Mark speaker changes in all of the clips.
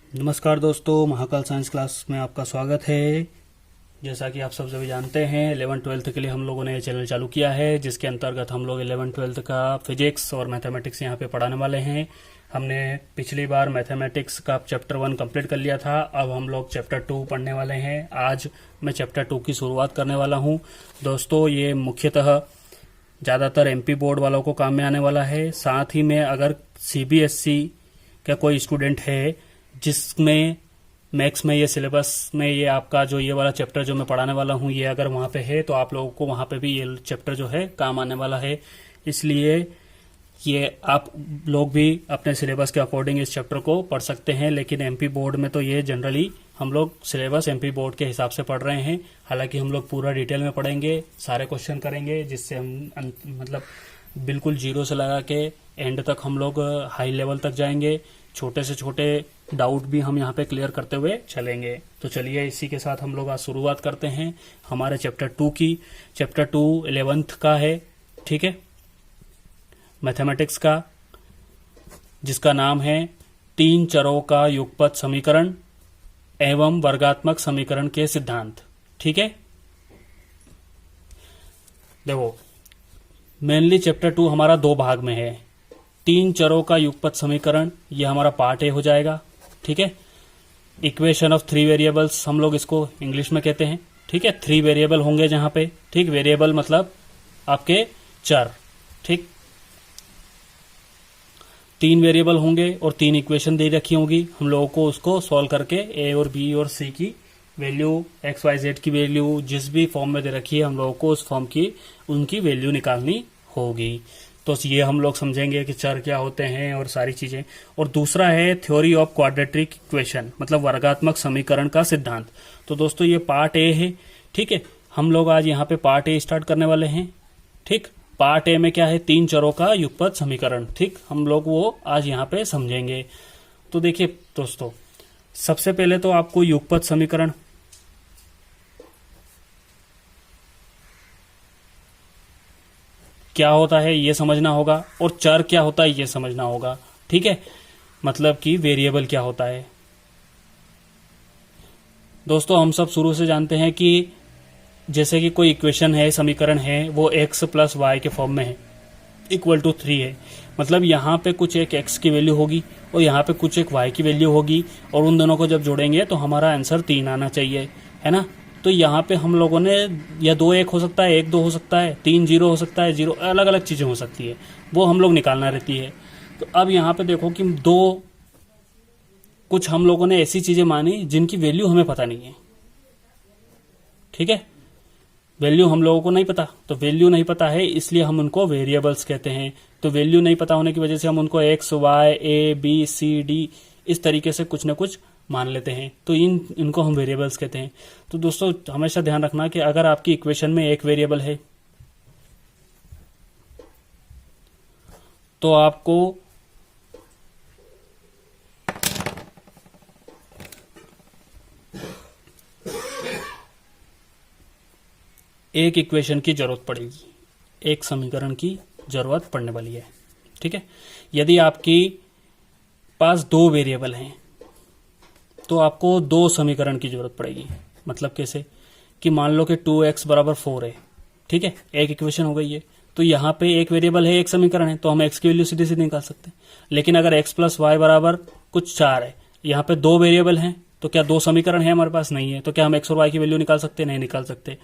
Speaker 1: नमस्कार दोस्तों, Mahakal science class में आपका स्वागत है। जैसा कि आप सब सभी जानते हैं, 11-12 के लिए हम लोगों ने ये चैनल चालू किया है, जिसके अंतर्गत हम लोग 11-12 का फिजिक्स और मैथमेटिक्स यहाँ पे पढ़ाने वाले हैं। हमने पिछली बार मैथमेटिक्स का चैप्टर 1 कंप्लीट कर लिया था। अब हम लोग चैप्टर 2 पढ़ने वाले हैं। आज मैं चैप्टर 2 की शुरुआत करने वाला हूँ। दोस्तों, ये मुख्यतः ज़्यादातर एमपी बोर्ड वालों को काम में आने वाला है। साथ ही में अगर सीबीएसई का कोई स्टूडेंट है जिसमें मैथ्स में ये सिलेबस में ये आपका जो ये वाला चैप्टर जो मैं पढ़ाने वाला हूँ, ये अगर वहाँ पे है तो आप लोगों को वहाँ पे भी ये चैप्टर जो है काम आने वाला है। इसलिए ये आप लोग भी अपने सिलेबस के अकॉर्डिंग इस चैप्टर को पढ़ सकते हैं। लेकिन एमपी बोर्ड में तो ये जनरली हम लोग सिलेबस एमपी बोर्ड के हिसाब से पढ़ रहे हैं। हालांकि हम लोग पूरा डिटेल में पढ़ेंगे, सारे क्वेश्चन करेंगे, जिससे हम मतलब बिल्कुल जीरो से लगा के एंड तक हम लोग हाई लेवल तक जाएंगे। छोटे से छोटे डाउट भी हम यहाँ पे क्लियर करते हुए चलेंगे। तो चलिए इसी के साथ हम लोग आज शुरुआत करते हैं हमारे चैप्टर 2 की। चैप्टर 2 11th का है, ठीक है, मैथमेटिक्स का, जिसका नाम है 3 चरों का युगपत समीकरण एवं वर्गात्मक समीकरण के सिद्धांत। ठीक है, देखो मेनली चैप्टर 2 हमारा 2 भाग में है। 3 चरों का युगपत समीकरण, ये हमारा पार्ट ए हो जाएगा। ठीक है, इक्वेशन ऑफ 3 वेरिएबल्स हम लोग इसको इंग्लिश में कहते हैं। ठीक है, 3 वेरिएबल होंगे जहां पे, ठीक, वेरिएबल मतलब आपके चर, ठीक, 3 वेरिएबल होंगे और 3 इक्वेशन दे रखी होंगी। हम लोगों को उसको सॉल्व करके ए और बी और सी की वैल्यू, एक्स वाई जेड की वैल्यू जिस भी फॉर्म में दे रखी है, हम लोगों को उस फॉर्म की उनकी वैल्यू निकालनी होगी। तो ये हम लोग समझेंगे कि चर क्या होते हैं और सारी चीजें। और दूसरा है थ्योरी ऑफ क्वाड्रेटिक इक्वेशन, मतलब वर्गात्मक समीकरण का सिद्धांत। तो दोस्तों ये पार्ट ए है। ठीक है, हम लोग आज यहाँ पे पार्ट ए स्टार्ट करने वाले हैं। ठीक, पार्ट ए में क्या है, 3 चरों का युगपत समीकरण। ठीक, हम लोग वो आज यहाँ पे समझेंगे। तो देखिए दोस्तों, सबसे पहले तो आपको युगपत समीकरण क्या होता है ये समझना होगा, और चर क्या होता है ये समझना होगा। ठीक है, मतलब कि वेरिएबल क्या होता है। दोस्तों हम सब शुरू से जानते हैं कि जैसे कि कोई इक्वेशन है, समीकरण है, वो x प्लस वाई के फॉर्म में है, इक्वल टू 3 है। मतलब यहाँ पे कुछ एक x की वैल्यू होगी और यहाँ पे कुछ एक y की वैल्यू होगी, और उन दोनों को जब जोड़ेंगे तो हमारा आंसर 3 आना चाहिए, है ना। तो यहाँ पे हम लोगों ने या 2 1 हो सकता है, 1 2 हो सकता है, 3 0 हो सकता है, 0, अलग अलग चीजें हो सकती है, वो हम लोग निकालना रहती है। तो अब यहाँ पे देखो कि कुछ हम लोगों ने ऐसी चीजें मानी जिनकी वैल्यू हमें पता नहीं है। ठीक है, वैल्यू हम लोगों को नहीं पता, तो वैल्यू नहीं पता है इसलिए हम उनको वेरिएबल्स कहते हैं। तो वैल्यू नहीं पता होने की वजह से हम उनको X Y A B C D इस तरीके से कुछ न कुछ मान लेते हैं। तो इनको हम वेरिएबल्स कहते हैं। तो दोस्तों हमेशा ध्यान रखना कि अगर आपकी इक्वेशन में एक वेरिएबल है तो आपको एक इक्वेशन की जरूरत पड़ेगी, एक समीकरण की जरूरत पड़ने वाली है। ठीक है, यदि आपकी पास 2 वेरिएबल हैं तो आपको 2 समीकरण की जरूरत पड़ेगी। मतलब कैसे, कि मान लो कि 2x बराबर 4 है। ठीक है, एक इक्वेशन हो गई है। तो यहाँ पे एक वेरिएबल है, एक समीकरण है, तो हम x की वैल्यू सीधे सीधे निकाल सकते हैं। लेकिन अगर x प्लस वाई बराबर कुछ 4 है, यहाँ पे 2 वेरिएबल हैं, तो क्या 2 समीकरण है हमारे पास? नहीं है। तो क्या हम x और y की वैल्यू निकाल सकते हैं? नहीं निकाल सकते।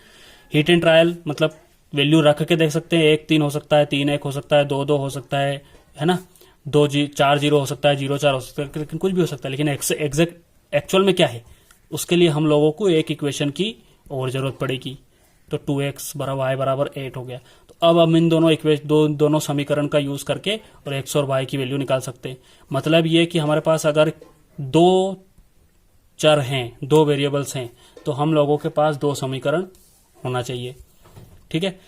Speaker 1: हिट एंड ट्रायल मतलब वैल्यू रख के देख सकते हैं। 1 3 हो सकता है, 3 1 हो सकता है, 2 2 हो सकता है ना, 4 0 हो सकता है, 0 4 हो सकता है, लेकिन कुछ भी हो सकता है। लेकिन एग्जैक्ट एक्चुअल में क्या है, उसके लिए हम लोगों को एक इक्वेशन की और जरूरत पड़ेगी। तो 2x बराबर y बराबर 8 हो गया। तो अब हम इन दोनों समीकरण का यूज करके और x और y की वैल्यू निकाल सकते हैं। मतलब ये कि हमारे पास अगर 2 चर हैं, 2 वेरिएबल्स हैं, तो हम लोगों के पास 2 समीकरण होना चाहिए। ठीक है,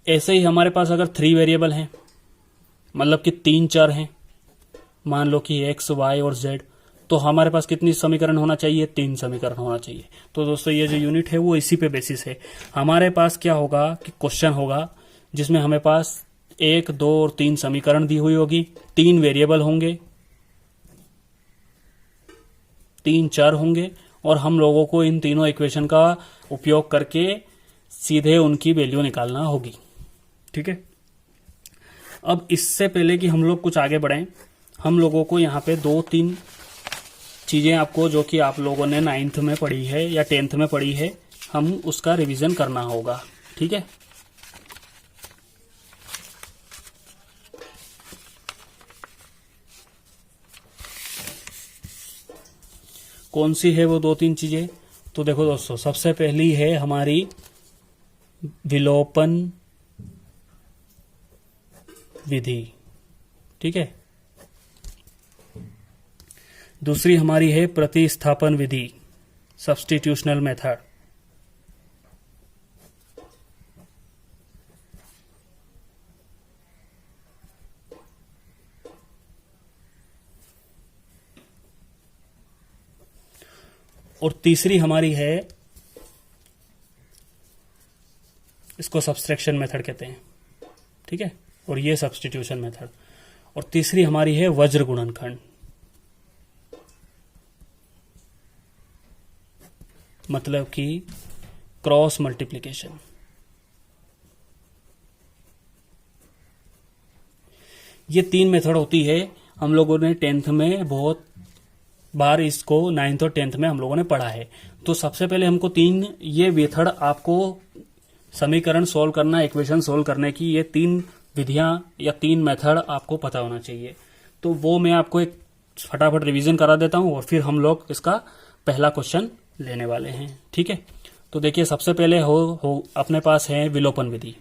Speaker 1: ऐसे ही हमारे पास अगर 3 वेरिएबल हैं, मतलब कि 3 चर हैं, मान लो कि x y और z, तो हमारे पास कितनी समीकरण होना चाहिए? 3 समीकरण होना चाहिए। तो दोस्तों ये जो यूनिट है वो इसी पे बेसिस है। हमारे पास क्या होगा कि क्वेश्चन होगा जिसमें हमें पास 1 2 और 3 समीकरण दी हुई होगी, 3 वेरिएबल होंगे, तीन चर होंगे और हम लोगों को इन तीनों इक्वेशन का उपयोग करके सीधे उनकी वैल्यू निकालना होगी। ठीक है, अब इससे पहले कि हम लोग कुछ आगे बढ़ें, हम लोगों को यहाँ पे 2-3 चीजें आपको जो कि आप लोगों ने 9th में पढ़ी है या 10th में पढ़ी है, हम उसका रिवीजन करना होगा। ठीक है, कौन सी है वो 2-3 चीजें? तो देखो दोस्तों, सबसे पहली है हमारी विलोपन विधि। ठीक है, दूसरी हमारी है प्रतिस्थापन विधि, सब्स्टिट्यूशनल मेथड। और तीसरी हमारी है, इसको सब्सट्रैक्शन मेथड कहते हैं। ठीक है, और ये सब्स्टिट्यूशन मेथड। और तीसरी हमारी है वज्र गुणनखंड, मतलब कि क्रॉस मल्टीप्लिकेशन। ये 3 मेथड होती है। हम लोगों ने 10th में बहुत बार इसको 9th और 10th में हम लोगों ने पढ़ा है। तो सबसे पहले हमको 3 ये मेथड, आपको समीकरण सोल्व करना, इक्वेशन सोल्व करने की ये 3 विधियां या 3 मेथड आपको पता होना चाहिए। तो वो मैं आपको एक फटाफट रिवीजन करा देता हूं और फिर हम लोग इसका पहला क्वेश्चन लेने वाले हैं। ठीक है, तो देखिए, सबसे पहले हो अपने पास है विलोपन विधि।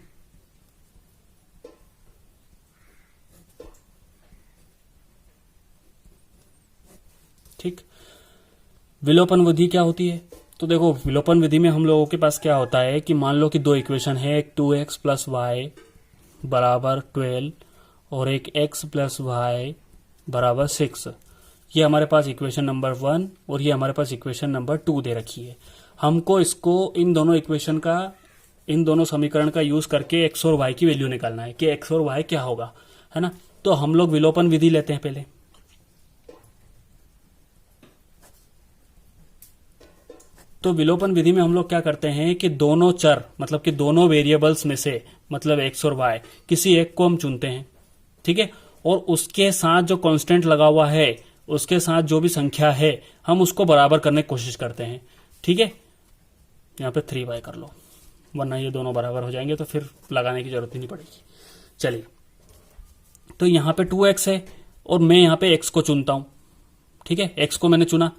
Speaker 1: ठीक, विलोपन विधि क्या होती है? तो देखो, विलोपन विधि में हम लोगों के पास क्या होता है कि मान लो कि 2 इक्वेशन है, एक 2x + y बराबर 12 और एक x + y बराबर 6। ये हमारे पास इक्वेशन नंबर 1 और ये हमारे पास इक्वेशन नंबर 2 दे रखी है। हमको इसको इन दोनों इक्वेशन का, इन दोनों समीकरण का यूज करके x और y की वैल्यू निकालना है कि x और y क्या होगा, है ना। तो हम लोग विलोपन विधि लेते हैं पहले। तो विलोपन विधि में हम लोग क्या करते हैं कि दोनों चर, मतलब कि दोनों वेरिएबल्स में से, मतलब x और y, किसी एक को हम चुनते हैं। ठीक है, और उसके साथ जो कांस्टेंट लगा हुआ है, उसके साथ जो भी संख्या है, हम उसको बराबर करने की कोशिश करते हैं। ठीक है, यहाँ पे 3y कर लो, वरना ये दोनों बराबर हो जाएंगे तो फिर लगाने की जरूरत ही नहीं पड़ेगी। चलिए, तो यहाँ पे 2x है और मैं यहाँ पे x को चुनता हूं। ठीक है, x को मैंने चुना।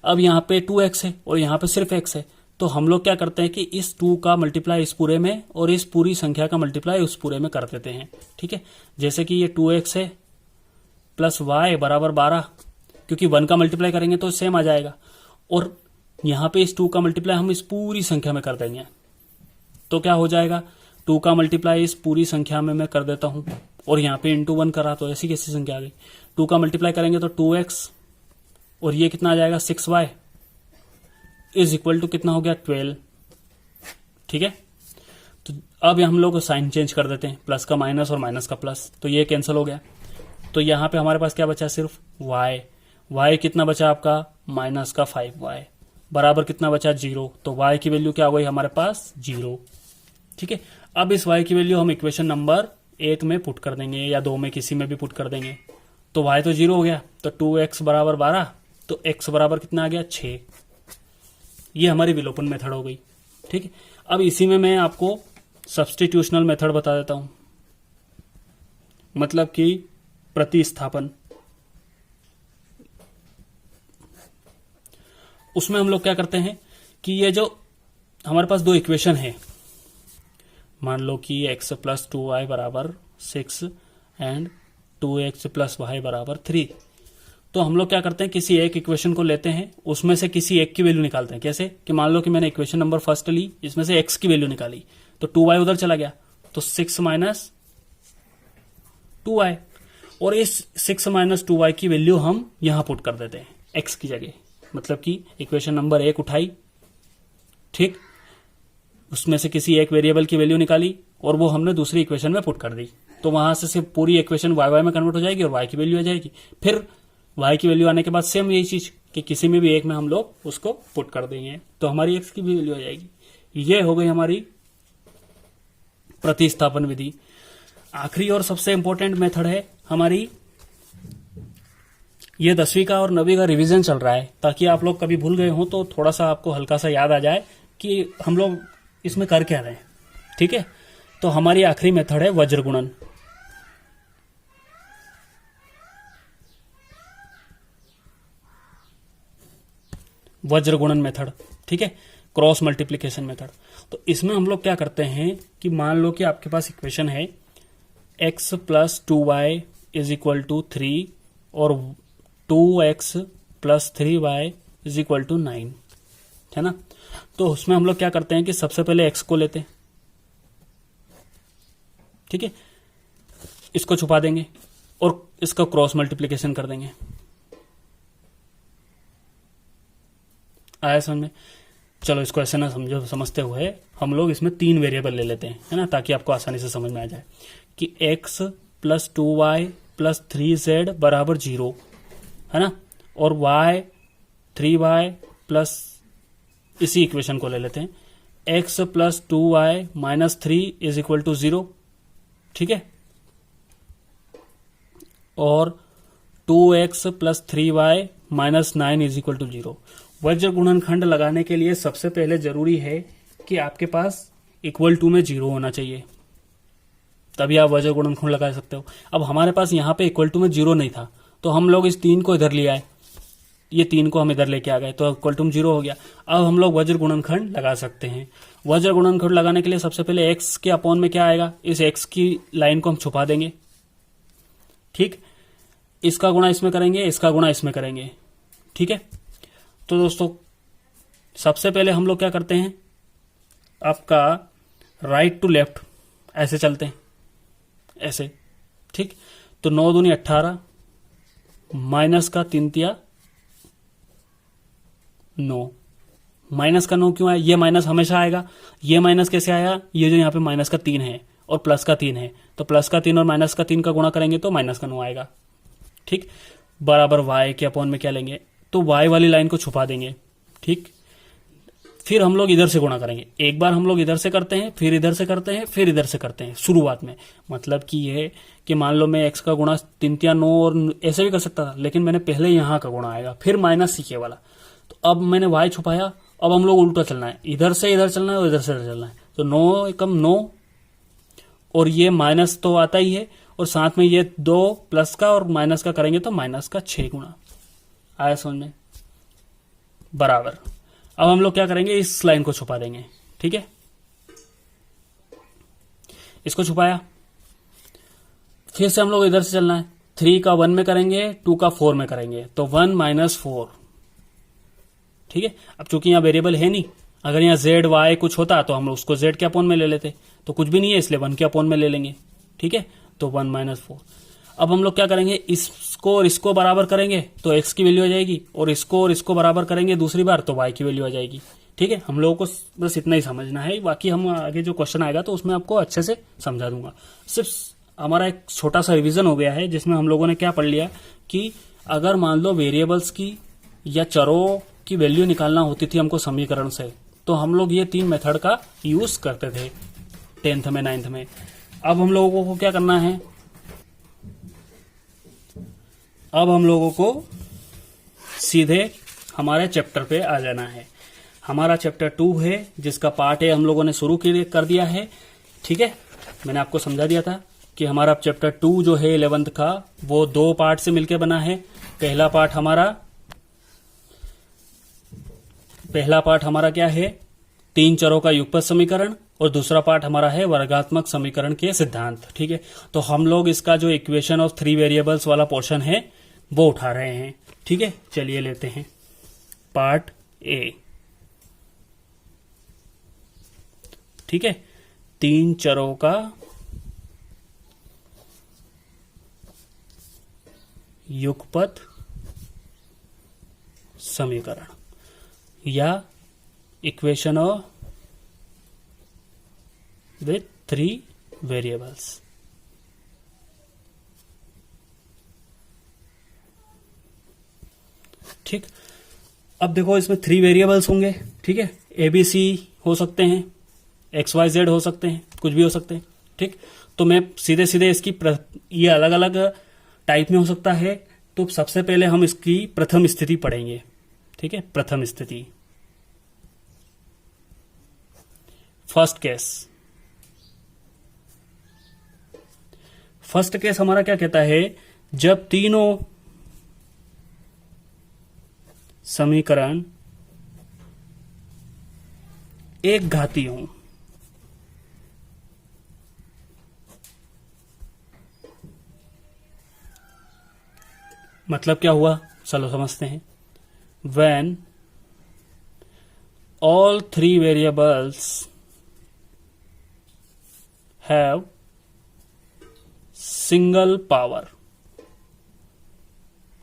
Speaker 1: अब यहाँ पे 2x है और यहाँ पे सिर्फ x है। तो हम लोग क्या करते हैं कि इस 2 का मल्टीप्लाई इस पूरे में और इस पूरी संख्या का मल्टीप्लाई उस पूरे में कर देते हैं। ठीक है, जैसे कि ये 2x है प्लस y बराबर 12, क्योंकि 1 का मल्टीप्लाई करेंगे तो सेम आ जाएगा। और यहाँ पे इस 2 का मल्टीप्लाई हम इस पूरी संख्या में कर देंगे, तो क्या हो जाएगा, 2 का मल्टीप्लाई इस पूरी संख्या में मैं कर देता हूं और यहाँ पे इंटू 1 करा तो ऐसी कैसी संख्या आ गई। 2 का मल्टीप्लाई करेंगे तो 2x और ये कितना आ जाएगा 6y इज इक्वल टू कितना हो गया 12। ठीक है, तो अब हम लोग साइन चेंज कर देते हैं, प्लस का माइनस और माइनस का प्लस, तो ये कैंसिल हो गया। तो यहाँ पे हमारे पास क्या बचा, सिर्फ y कितना बचा आपका, माइनस का 5y बराबर कितना बचा 0। तो y की वैल्यू क्या हो गई हमारे पास 0। ठीक है, अब इस y की वैल्यू हम इक्वेशन नंबर 1 में पुट कर देंगे या 2 में, किसी में भी पुट कर देंगे। तो y तो 0 हो गया, तो 2x बराबर 12, तो x बराबर कितना आ गया 6। ये हमारी विलोपन मेथड हो गई। ठीक है, अब इसी में मैं आपको सब्स्टिट्यूशनल मेथड बता देता हूं, मतलब कि प्रतिस्थापन। उसमें हम लोग क्या करते हैं कि ये जो हमारे पास 2 इक्वेशन है, मान लो कि x + 2y बराबर 6 एंड 2x + y बराबर 3। तो हम लोग क्या करते हैं, किसी एक इक्वेशन को लेते हैं, उसमें से किसी एक की वैल्यू निकालते हैं। कैसे कि मान लो कि मैंने इक्वेशन नंबर फर्स्ट ली, इसमें से x की वैल्यू निकाली, तो 2y उधर चला गया, तो 6 - 2y, और इस 6 - 2y की वैल्यू हम यहां पुट कर देते हैं x की जगह। मतलब कि इक्वेशन नंबर 1 उठाई, ठीक, उसमें से किसी एक वेरिएबल की वैल्यू निकाली और वो हमने दूसरी इक्वेशन में पुट कर दी, तो वहां से सिर्फ पूरी इक्वेशन y में कन्वर्ट हो जाएगी और y की वैल्यू आ जाएगी। फिर y की वैल्यू आने के बाद सेम यही चीज कि किसी में भी एक में हम लोग उसको पुट कर देंगे तो हमारी एक्स की भी वैल्यू आ जाएगी। ये हो गई हमारी प्रतिस्थापन विधि। आखिरी और सबसे इंपॉर्टेंट मेथड है हमारी, ये 10वीं का और 9वीं का रिवीजन चल रहा है, ताकि आप लोग कभी भूल गए हो तो थोड़ा सा आपको हल्का सा याद आ जाए कि हम लोग इसमें कर क्या रहे हैं। ठीक है, तो हमारी आखिरी मेथड है वज्र गुणन। वज्र गुणन मेथड, ठीक है, क्रॉस मल्टीप्लीकेशन मेथड। तो इसमें हम लोग क्या करते हैं कि मान लो कि आपके पास इक्वेशन है x plus 2y is equal to 3 और 2x plus 3y is equal to 9, है ना। तो उसमें हम लोग क्या करते हैं कि सबसे पहले x को लेते हैं, ठीक है, इसको छुपा देंगे और इसका क्रॉस मल्टीप्लीकेशन कर देंगे। आया समझ में? चलो इसको ऐसे ना समझते हुए हम लोग इसमें 3 वेरिएबल ले लेते हैं, है ना, ताकि आपको आसानी से समझ में आ जाए कि x plus 2y plus 3z बराबर 0, है ना, और y 3y प्लस, इसी इक्वेशन को ले लेते हैं x plus 2y minus 3 is equal to 0, ठीक है, और 2x plus 3y minus 9 is equal to 0। वज्र गुणनखंड लगाने के लिए सबसे पहले जरूरी है कि आपके पास इक्वल टू में 0 होना चाहिए, तभी आप वज्र गुणनखंड लगा सकते हो। अब हमारे पास यहाँ पे इक्वल टू में 0 नहीं था, तो हम लोग इस 3 को इधर ले आए, ये 3 को हम इधर लेके आ गए, तो इक्वल टू में 0 हो गया। अब हम लोग वज्र गुणनखंड लगा सकते हैं। वज्र गुणनखंड लगाने के लिए सबसे पहले x के अपॉन में क्या आएगा, इस x की लाइन को हम छुपा देंगे, ठीक, इसका गुणा इसमें करेंगे, इसका गुणा इसमें करेंगे, ठीक है। तो दोस्तों सबसे पहले हम लोग क्या करते हैं, आपका राइट टू लेफ्ट ऐसे चलते हैं, ऐसे, ठीक। तो 9 दूनी 18 माइनस का 3 तिया 9, माइनस का 9 क्यों आया, ये माइनस हमेशा आएगा। ये माइनस कैसे आया, ये जो यहाँ पे माइनस का 3 है और प्लस का 3 है, तो प्लस का 3 और माइनस का 3 का गुणा करेंगे तो माइनस का 9 आएगा, ठीक, बराबर y के अपॉन में क्या लेंगे, तो y वाली लाइन को छुपा देंगे, ठीक। फिर हम लोग इधर से गुणा करेंगे, एक बार हम लोग इधर से करते हैं, फिर इधर से करते हैं, फिर इधर से करते हैं शुरुआत में। मतलब कि ये कि मान लो मैं x का गुणा 3 तिया 9 और ऐसे भी कर सकता था, लेकिन मैंने पहले यहाँ का गुणा आएगा, फिर माइनस सीखे वाला। तो अब मैंने y छुपाया, अब हम लोग उल्टा चलना है, इधर से इधर चलना है और इधर से इधर चलना है। तो 9 एकम 9 और ये माइनस तो आता ही है, और साथ में ये 2 प्लस का और माइनस का करेंगे तो माइनस का 6 गुणा। आया समझ में? बराबर। अब हम लोग क्या करेंगे, इस लाइन को छुपा देंगे, ठीक है, इसको छुपाया। फिर से हम लोग इधर से चलना है, 3 का 1 में करेंगे, 2 का 4 में करेंगे, तो 1 माइनस 4, ठीक है। अब चूंकि यहाँ वेरिएबल है नहीं, अगर यहाँ जेड वाई कुछ होता तो हम उसको जेड के अपॉन में ले लेते, तो कुछ भी नहीं है इसलिए 1 के अपॉन में ले लेंगे, ठीक है। तो 1 माइनस 4। अब हम लोग क्या करेंगे, इसको और इसको बराबर करेंगे तो x की वैल्यू आ जाएगी, और इसको बराबर करेंगे दूसरी बार तो y की वैल्यू आ जाएगी, ठीक है। हम लोगों को बस इतना ही समझना है, बाकी हम आगे जो क्वेश्चन आएगा तो उसमें आपको अच्छे से समझा दूंगा। सिर्फ हमारा एक छोटा सा रिवीजन हो गया है, जिसमें हम लोगों ने क्या पढ़ लिया कि अगर मान लो वेरिएबल्स की या चरों की वैल्यू निकालना होती थी हमको समीकरण से, तो हम लोग ये 3 मेथड का यूज करते थे 10th में 9th में। अब हम लोगों को क्या करना है, अब हम लोगों को सीधे हमारे चैप्टर पे आ जाना है। हमारा चैप्टर 2 है, जिसका पार्ट है हम लोगों ने शुरू कर दिया है, ठीक है। मैंने आपको समझा दिया था कि हमारा चैप्टर 2 जो है 11th का, वो 2 पार्ट से मिलकर बना है। पहला पार्ट हमारा क्या है, 3 चरों का युगपत समीकरण, और दूसरा पार्ट हमारा है वर्गात्मक समीकरण के सिद्धांत, ठीक है। तो हम लोग इसका जो इक्वेशन ऑफ 3 वेरिएबल्स वाला पोर्शन है वो उठा रहे हैं, ठीक है। चलिए लेते हैं पार्ट ए, ठीक है, 3 चरों का युगपत समीकरण या इक्वेशन ऑफ विथ 3 वेरिएबल्स। ठीक, अब देखो इसमें 3 वेरिएबल्स होंगे, ठीक है, ए बी सी हो सकते हैं, एक्स वाई जेड हो सकते हैं, कुछ भी हो सकते हैं, ठीक। तो मैं सीधे सीधे इसकी ये अलग अलग टाइप में हो सकता है। तो सबसे पहले हम इसकी प्रथम स्थिति पढ़ेंगे, ठीक है, प्रथम स्थिति, फर्स्ट केस। फर्स्ट केस हमारा क्या कहता है, जब तीनों समीकरण एक घाती हों। मतलब क्या हुआ, चलो समझते हैं। When all 3 variables have single power,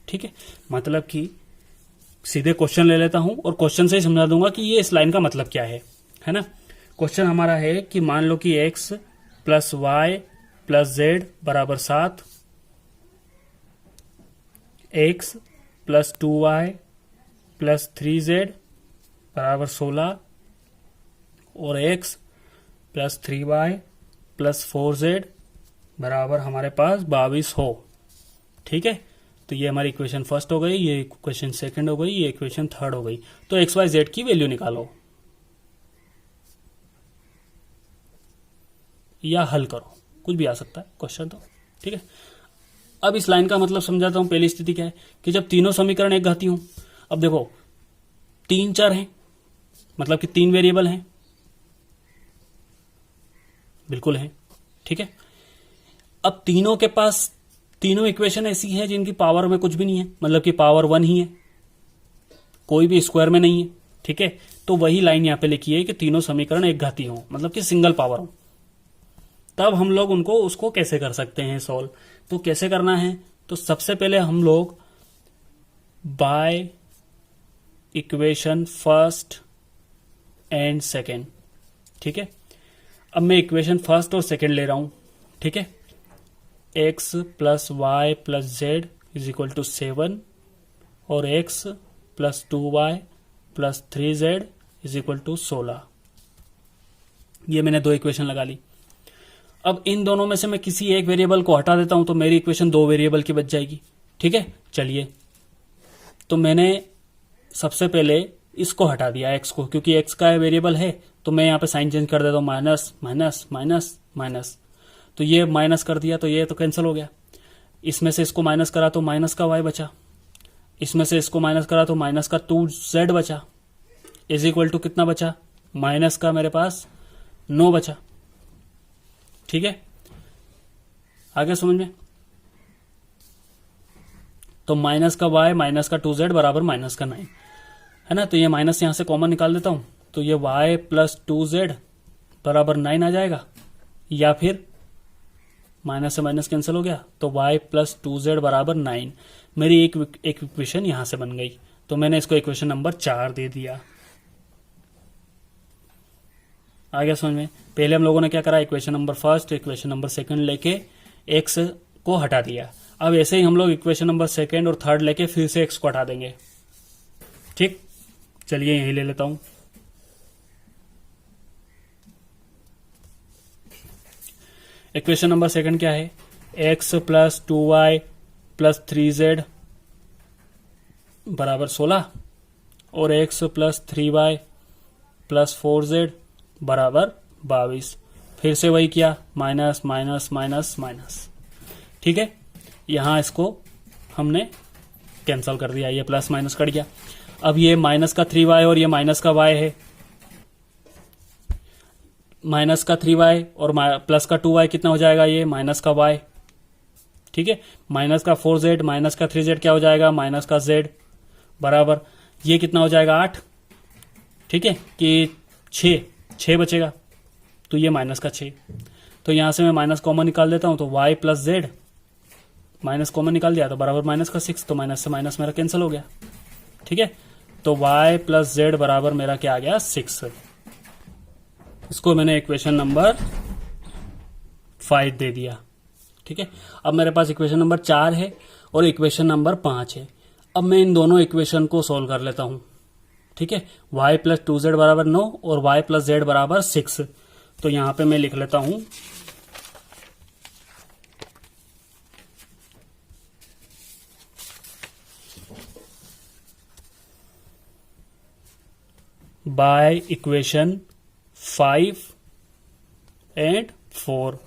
Speaker 1: ठीक है, मतलब कि सीधे क्वेश्चन ले लेता हूं और क्वेश्चन से ही समझा दूंगा कि ये इस लाइन का मतलब क्या है ना। क्वेश्चन हमारा है कि मान लो कि x plus Y plus Z बराबर 7, x plus 2y plus 3z बराबर 16 और x plus 3y plus 4z बराबर हमारे पास 22 हो, ठीक है। तो ये हमारी इक्वेशन फर्स्ट हो गई, ये इक्वेशन सेकंड हो गई, ये इक्वेशन थर्ड हो गई। तो एक्स वाई जेड की वैल्यू निकालो या हल करो, कुछ भी आ सकता है क्वेश्चन तो, ठीक है। अब इस लाइन का मतलब समझाता हूं। पहली स्थिति क्या है कि जब तीनों समीकरण एक घाती हों। अब देखो 3 चर हैं, मतलब कि 3 वेरिएबल हैं, बिल्कुल हैं, ठीक है। अब तीनों के पास तीनों इक्वेशन ऐसी है जिनकी पावर में कुछ भी नहीं है, मतलब कि पावर 1 ही है, कोई भी स्क्वायर में नहीं है, ठीक है। तो वही लाइन यहां पे लिखी है कि तीनों समीकरण एक घाती हो, मतलब कि सिंगल पावर हो। तब हम लोग उसको कैसे कर सकते हैं सॉल्व। तो कैसे करना है, तो सबसे पहले हम लोग bye equation first and second, ठीक है। अब मैं इक्वेशन फर्स्ट और सेकेंड ले रहा हूं, ठीक है। x plus Y plus Z is equal to 7 और x plus 2y plus 3z is equal to 16। ये मैंने 2 इक्वेशन लगा ली। अब इन दोनों में से मैं किसी एक वेरिएबल को हटा देता हूं तो मेरी इक्वेशन 2 वेरिएबल की बच जाएगी, ठीक है। चलिए, तो मैंने सबसे पहले इसको हटा दिया x को, क्योंकि x का वेरिएबल है। तो मैं यहां पे साइन चेंज कर देता हूं, माइनस माइनस माइनस माइनस। तो ये माइनस कर दिया तो ये तो कैंसिल हो गया। इसमें से इसको माइनस करा तो माइनस का y बचा, इसमें से इसको माइनस करा तो माइनस का 2z बचा, इज इक्वल टू कितना बचा, माइनस का मेरे पास 9 बचा, ठीक है। आगे समझ में। तो माइनस का y माइनस का 2z बराबर माइनस का 9 है ना। तो ये माइनस यहां से कॉमन निकाल देता हूं, तो ये y प्लस 2z बराबर 9 आ जाएगा, या फिर माइनस से माइनस कैंसिल हो गया तो y प्लस 2z बराबर 9। मेरी एक इक्वेशन यहां से बन गई, तो मैंने इसको इक्वेशन नंबर 4 दे दिया। आ गया समझ में। पहले हम लोगों ने क्या करा, equation number first equation number second लेके x को हटा दिया। अब ऐसे ही हम लोग इक्वेशन नंबर सेकंड और थर्ड लेके फिर से x को हटा देंगे, ठीक। चलिए यही ले लेता हूं। इक्वेशन नंबर सेकंड क्या है, x plus 2y plus 3z बराबर 16 और x plus 3y plus 4z बराबर 22। फिर से वही किया, माइनस माइनस माइनस माइनस, ठीक है। यहां इसको हमने कैंसिल कर दिया, ये प्लस माइनस कट गया। अब ये माइनस का 3y और ये माइनस का y है, माइनस का 3y और प्लस का 2y कितना हो जाएगा, ये माइनस का y, ठीक है। माइनस का 4z माइनस का 3z क्या हो जाएगा, माइनस का z बराबर ये कितना हो जाएगा 8, ठीक है, कि 6 बचेगा, तो ये माइनस का 6। तो यहां से मैं माइनस कॉमन निकाल देता हूं, तो y plus z minus common निकाल दिया तो बराबर माइनस का 6, तो माइनस से माइनस मेरा कैंसिल हो गया, ठीक है। तो y प्लस z बराबर मेरा क्या आ गया 6। इसको मैंने इक्वेशन नंबर 5 दे दिया, ठीक है। अब मेरे पास इक्वेशन नंबर 4 है और इक्वेशन नंबर 5 है। अब मैं इन दोनों इक्वेशन को सॉल्व कर लेता हूं, ठीक है, y प्लस 2z बराबर 9 और y प्लस z बराबर 6। तो यहां पे मैं लिख लेता हूं बाय इक्वेशन 5 एंड 4।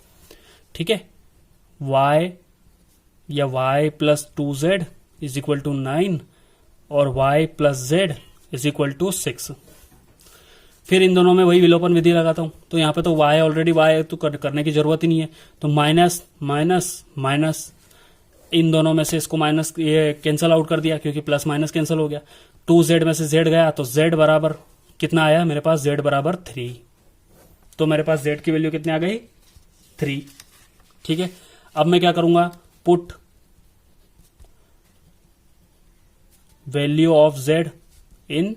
Speaker 1: ठीक है, y या y plus 2z is equal to 9 और y plus z is equal to 6। फिर इन दोनों में वही विलोपन विधि लगाता हूं। तो यहां पे तो y ऑलरेडी y है, तो करने की जरूरत ही नहीं है। तो माइनस माइनस माइनस, इन दोनों में से इसको माइनस ये कैंसिल आउट कर दिया क्योंकि प्लस माइनस कैंसिल हो गया। 2z में से z गया तो z बराबर कितना आया मेरे पास, z बराबर 3। तो मेरे पास z की वैल्यू कितनी आ गई, 3। ठीक है, अब मैं क्या करूंगा, put value of z in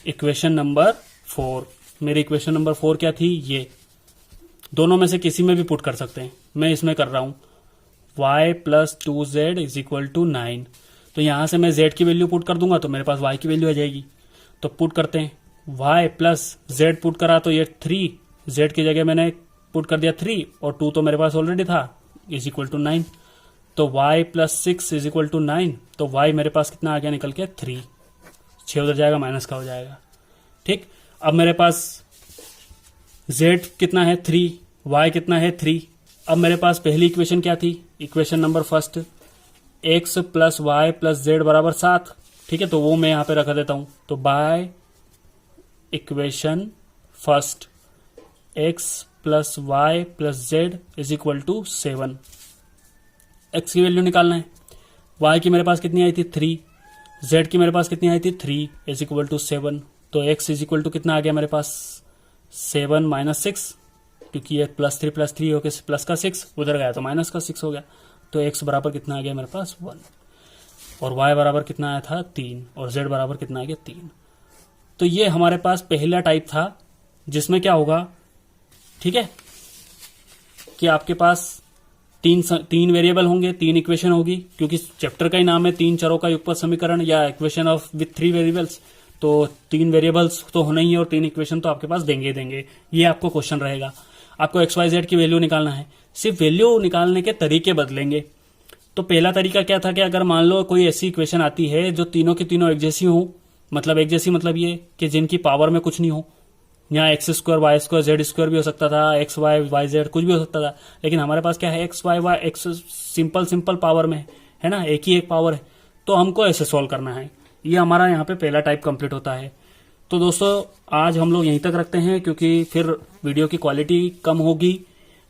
Speaker 1: equation number 4। मेरी इक्वेशन नंबर 4 क्या थी, ये दोनों में से किसी में भी पुट कर सकते हैं। मैं इसमें कर रहा हूं y plus 2z is equal to 9। तो यहां से मैं z की वैल्यू पुट कर दूंगा तो मेरे पास y की वैल्यू आ जाएगी। तो पुट करते हैं, y प्लस z पुट करा तो ये 3, z की जगह मैंने पुट कर दिया 3 और 2 तो मेरे पास ऑलरेडी था, इज इक्वल टू 9। तो y plus 6 is equal to 9। तो y मेरे पास कितना आ गया निकल के, 3। 6 उधर जाएगा, माइनस का हो जाएगा। ठीक, अब मेरे पास z कितना है, 3, y कितना है, 3। अब मेरे पास पहली इक्वेशन क्या थी, equation number first, x plus Y plus Z बराबर 7। ठीक है, तो वो मैं यहां पे रखा देता हूं। तो by equation first x plus Y plus Z is equal to 7। x की वैल्यू निकालना है, y की मेरे पास कितनी आई थी, 3, z की मेरे पास कितनी आई थी, 3 इज इक्वल टू 7। तो x इज इक्वल टू कितना आ गया मेरे पास, 7 माइनस 6, क्योंकि ये प्लस 3 होके प्लस का 6 उधर गया तो माइनस का 6 हो गया। तो x बराबर कितना आ गया मेरे पास, 1। और y बराबर कितना आया था, 3। और z बराबर कितना आ गया, 3। तो ये हमारे पास पहला टाइप था जिसमें क्या होगा, ठीक है, कि आपके पास तीन वेरिएबल होंगे, 3 इक्वेशन होगी, क्योंकि चैप्टर का ही नाम है 3 चरों का युगपत समीकरण या इक्वेशन ऑफ विथ 3 वेरिएबल्स। तो 3 वेरिएबल्स तो होना ही है और 3 इक्वेशन तो आपके पास देंगे। ये आपको क्वेश्चन रहेगा। आपको एक्स वाई जेड की वैल्यू निकालना है, सिर्फ वैल्यू निकालने के तरीके बदलेंगे। तो पहला तरीका क्या था कि अगर मान लो कोई ऐसी इक्वेशन आती है जो तीनों की तीनों एक जैसी हो, मतलब एक जैसी मतलब ये कि जिनकी पावर में कुछ नहीं हो, यहाँ X square Y square Z square भी हो सकता था, एक्स वाई वाई जेड कुछ भी हो सकता था, लेकिन हमारे पास क्या है, X Y Y X simple power में है ना, एक ही एक पावर है। तो हमको ऐसे सॉल्व करना है। ये हमारा यहाँ पे पहला टाइप कंप्लीट होता है। तो दोस्तों आज हम लोग यहीं तक रखते हैं, क्योंकि फिर वीडियो की क्वालिटी कम होगी।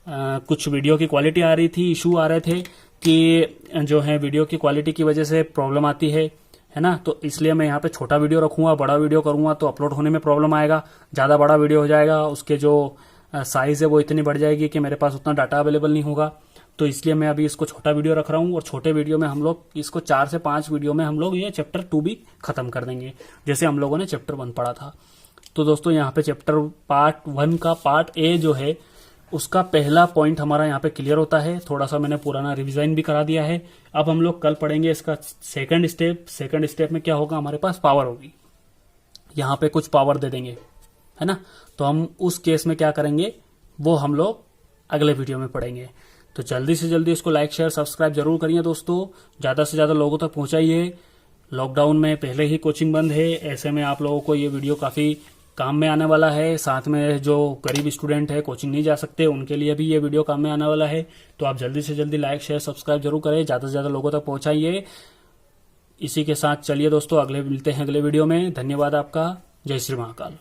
Speaker 1: कुछ वीडियो की क्वालिटी आ रही थी, इशू आ रहे थे कि जो है वीडियो की क्वालिटी की वजह से प्रॉब्लम आती है ना। तो इसलिए मैं यहाँ पे छोटा वीडियो रखूंगा, बड़ा वीडियो करूंगा तो अपलोड होने में प्रॉब्लम आएगा। ज़्यादा बड़ा वीडियो हो जाएगा, उसके जो साइज है वो इतनी बढ़ जाएगी कि मेरे पास उतना डाटा अवेलेबल नहीं होगा। तो इसलिए मैं अभी इसको छोटा वीडियो रख रहा हूँ, और छोटे वीडियो में हम लोग इसको 4 से 5 वीडियो में हम लोग ये चैप्टर 2 भी खत्म कर देंगे, जैसे हम लोगों ने चैप्टर 1 पढ़ा था। तो दोस्तों यहाँ पे चैप्टर पार्ट 1 का पार्ट ए जो है उसका पहला पॉइंट हमारा यहाँ पे क्लियर होता है। थोड़ा सा मैंने पुराना रिविजन भी करा दिया है। अब हम लोग कल पढ़ेंगे इसका सेकंड स्टेप। सेकंड स्टेप में क्या होगा, हमारे पास पावर होगी, यहाँ पे कुछ पावर दे देंगे, है ना। तो हम उस केस में क्या करेंगे वो हम लोग अगले वीडियो में पढ़ेंगे। तो जल्दी से जल्दी इसको लाइक शेयर सब्सक्राइब जरूर करिए दोस्तों, ज्यादा से ज्यादा लोगों तक पहुंचाइए। लॉकडाउन में पहले ही कोचिंग बंद है, ऐसे में आप लोगों को ये वीडियो काफी काम में आने वाला है। साथ में जो गरीब स्टूडेंट है, कोचिंग नहीं जा सकते, उनके लिए भी ये वीडियो काम में आने वाला है। तो आप जल्दी से जल्दी लाइक शेयर सब्सक्राइब जरूर करें, ज्यादा से ज्यादा लोगों तक पहुंचाइए। इसी के साथ चलिए दोस्तों, अगले मिलते हैं अगले वीडियो में। धन्यवाद आपका। जय श्री महाकाल।